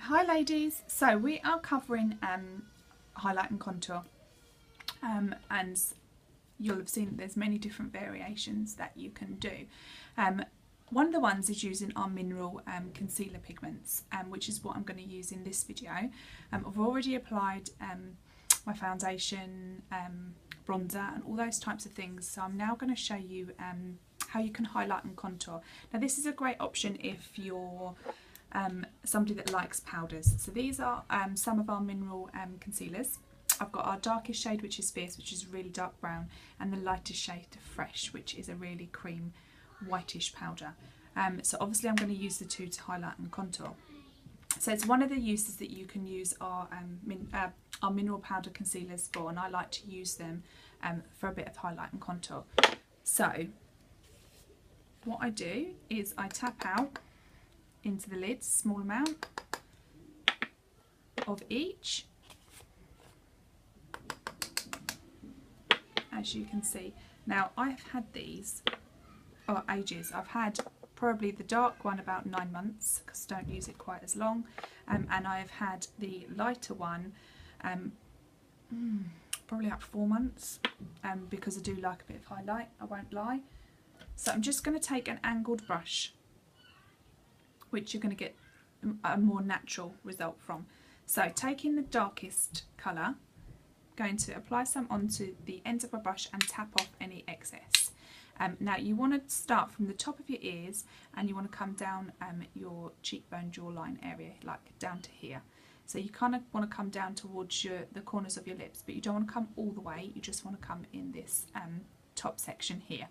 Hi ladies, so we are covering highlight and contour, and you'll have seen there's many different variations that you can do. One of the ones is using our mineral concealer pigments, which is what I'm going to use in this video. I've already applied my foundation, bronzer and all those types of things, so I'm now going to show you how you can highlight and contour. Now this is a great option if you're somebody that likes powders. So these are some of our mineral concealers. I've got our darkest shade, which is Fierce, which is really dark brown, and the lightest shade, Fresh, which is a really cream whitish powder. So obviously I'm going to use the two to highlight and contour. So it's one of the uses that you can use our mineral powder concealers for, and I like to use them for a bit of highlight and contour. So what I do is I tap out into the lids, small amount of each, as you can see. Now I've had these ages. I've had probably the dark one about 9 months because I don't use it quite as long, and I've had the lighter one probably about 4 months, because I do like a bit of highlight, I won't lie. So I'm just going to take an angled brush, which you're going to get a more natural result from. So taking the darkest colour, going to apply some onto the ends of my brush and tap off any excess. Now you want to start from the top of your ears and you want to come down your cheekbone jawline area, like down to here. So you kind of want to come down towards the corners of your lips, but you don't want to come all the way, you just want to come in this top section here.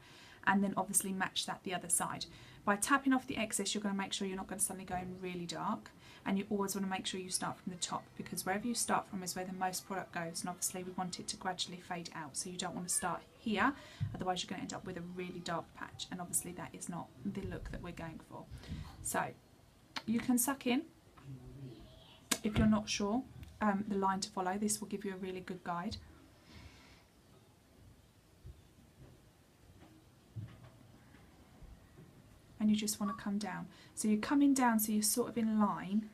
And then obviously match that the other side. By tapping off the excess, you're going to make sure you're not going to suddenly go in really dark, and you always want to make sure you start from the top, because wherever you start from is where the most product goes, and obviously we want it to gradually fade out, so you don't want to start here, otherwise you're going to end up with a really dark patch, and obviously that is not the look that we're going for. So you can suck in if you're not sure the line to follow. This will give you a really good guide. And you just want to come down. So you're coming down so you're sort of in line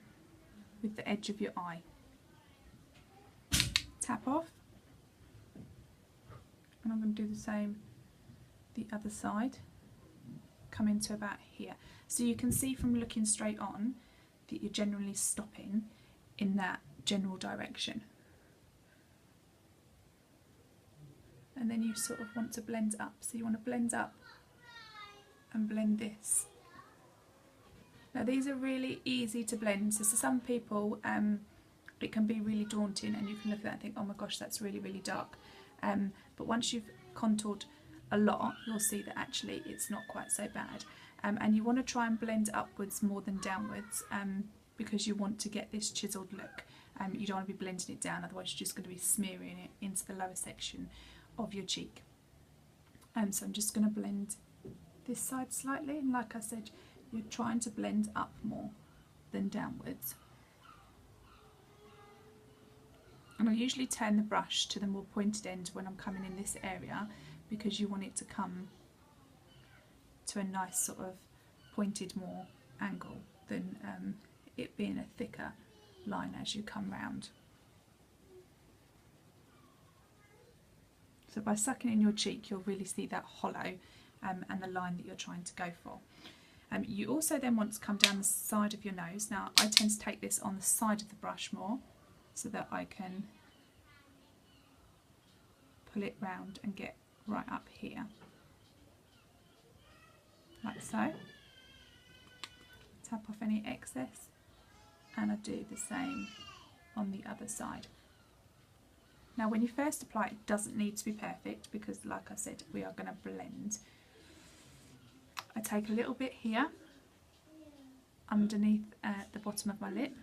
with the edge of your eye. Tap off. And I'm going to do the same the other side. Come into about here. So you can see from looking straight on that you're generally stopping in that general direction. And then you sort of want to blend up. So you want to blend up and blend this. Now these are really easy to blend, so for some people it can be really daunting and you can look at that and think, oh my gosh, that's really, really dark. But once you've contoured a lot, you'll see that actually it's not quite so bad. And you want to try and blend upwards more than downwards, because you want to get this chiselled look. You don't want to be blending it down, otherwise you're just going to be smearing it into the lower section of your cheek. So I'm just going to blend this side slightly, and like I said, you're trying to blend up more than downwards. And I usually turn the brush to the more pointed end when I'm coming in this area, because you want it to come to a nice sort of pointed more angle than it being a thicker line as you come round. So by sucking in your cheek, you'll really see that hollow and the line that you're trying to go for. You also then want to come down the side of your nose. Now I tend to take this on the side of the brush more, so that I can pull it round and get right up here, like so. Tap off any excess, and I do the same on the other side. Now when you first apply, it doesn't need to be perfect, because like I said, we are going to blend. I take a little bit here underneath the bottom of my lip,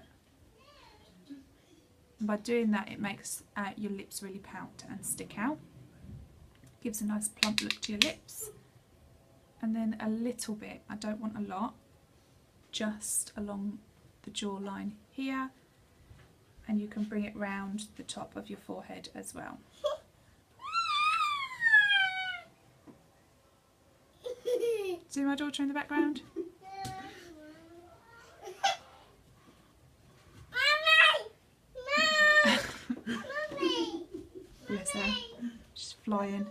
and by doing that it makes your lips really pout and stick out, gives a nice plump look to your lips. And then a little bit, I don't want a lot, just along the jawline here, and you can bring it round the top of your forehead as well. See my daughter in the background? flying.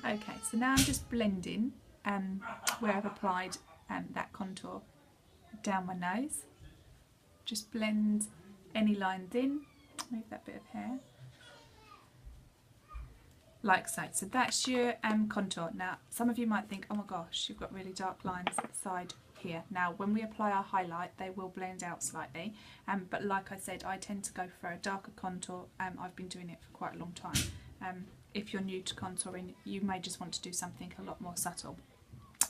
Okay, so now I'm just blending where I've applied that contour down my nose. Just blend any lines in, move that bit of hair, like so. So that's your contour. Now some of you might think, oh my gosh, you've got really dark lines at the side here. Now when we apply our highlight they will blend out slightly, but like I said, I tend to go for a darker contour. I've been doing it for quite a long time. If you're new to contouring, you may just want to do something a lot more subtle.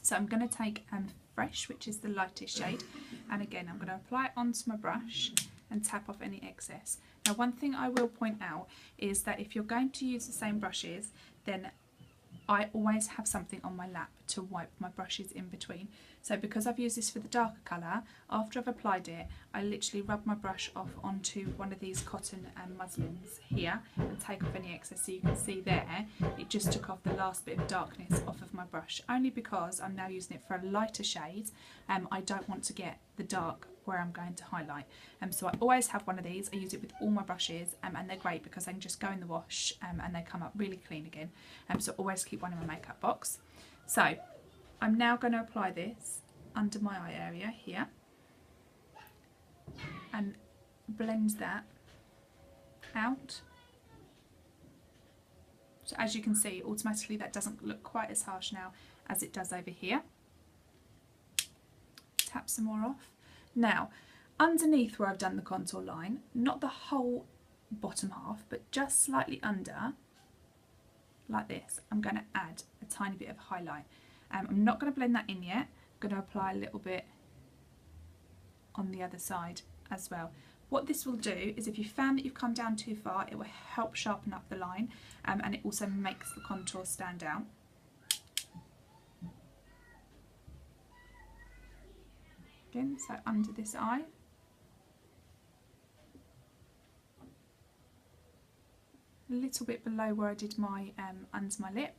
So I'm going to take Fresh, which is the lightest shade, and again I'm going to apply it onto my brush and tap off any excess. Now one thing I will point out is that if you're going to use the same brushes, then I always have something on my lap to wipe my brushes in between. So because I've used this for the darker colour, after I've applied it, I literally rub my brush off onto one of these cotton muslins here and take off any excess. So you can see there, it just took off the last bit of darkness off of my brush, only because I'm now using it for a lighter shade. I don't want to get the dark where I'm going to highlight. So I always have one of these. I use it with all my brushes, and they're great because they can just go in the wash and they come up really clean again. So always keep one in my makeup box. So I'm now going to apply this under my eye area here and blend that out. So as you can see, automatically that doesn't look quite as harsh now as it does over here. Tap some more off. Now, underneath where I've done the contour line, not the whole bottom half, but just slightly under, like this, I'm going to add a tiny bit of highlight. I'm not going to blend that in yet. I'm going to apply a little bit on the other side as well. What this will do is, if you found that you've come down too far, it will help sharpen up the line, and it also makes the contour stand out. Again, so under this eye. A little bit below where I did my under my lip,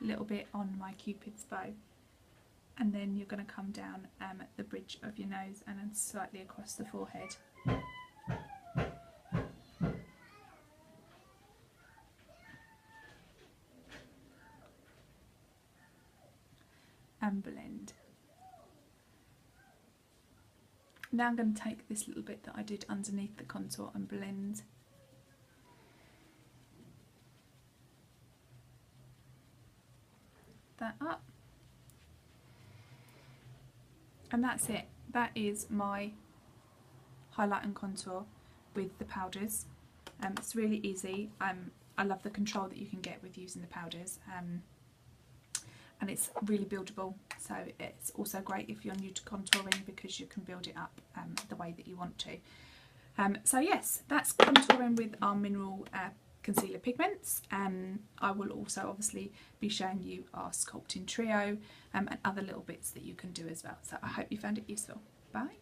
a little bit on my Cupid's bow, and then you're going to come down at the bridge of your nose and then slightly across the forehead. And blend. Now I'm going to take this little bit that I did underneath the contour and blend that up. And that's it. That is my highlight and contour with the powders. It's really easy. I love the control that you can get with using the powders. And it's really buildable, so it's also great if you're new to contouring because you can build it up the way that you want to. So yes, that's contouring with our mineral concealer pigments. I will also obviously be showing you our sculpting trio and other little bits that you can do as well. So I hope you found it useful. Bye.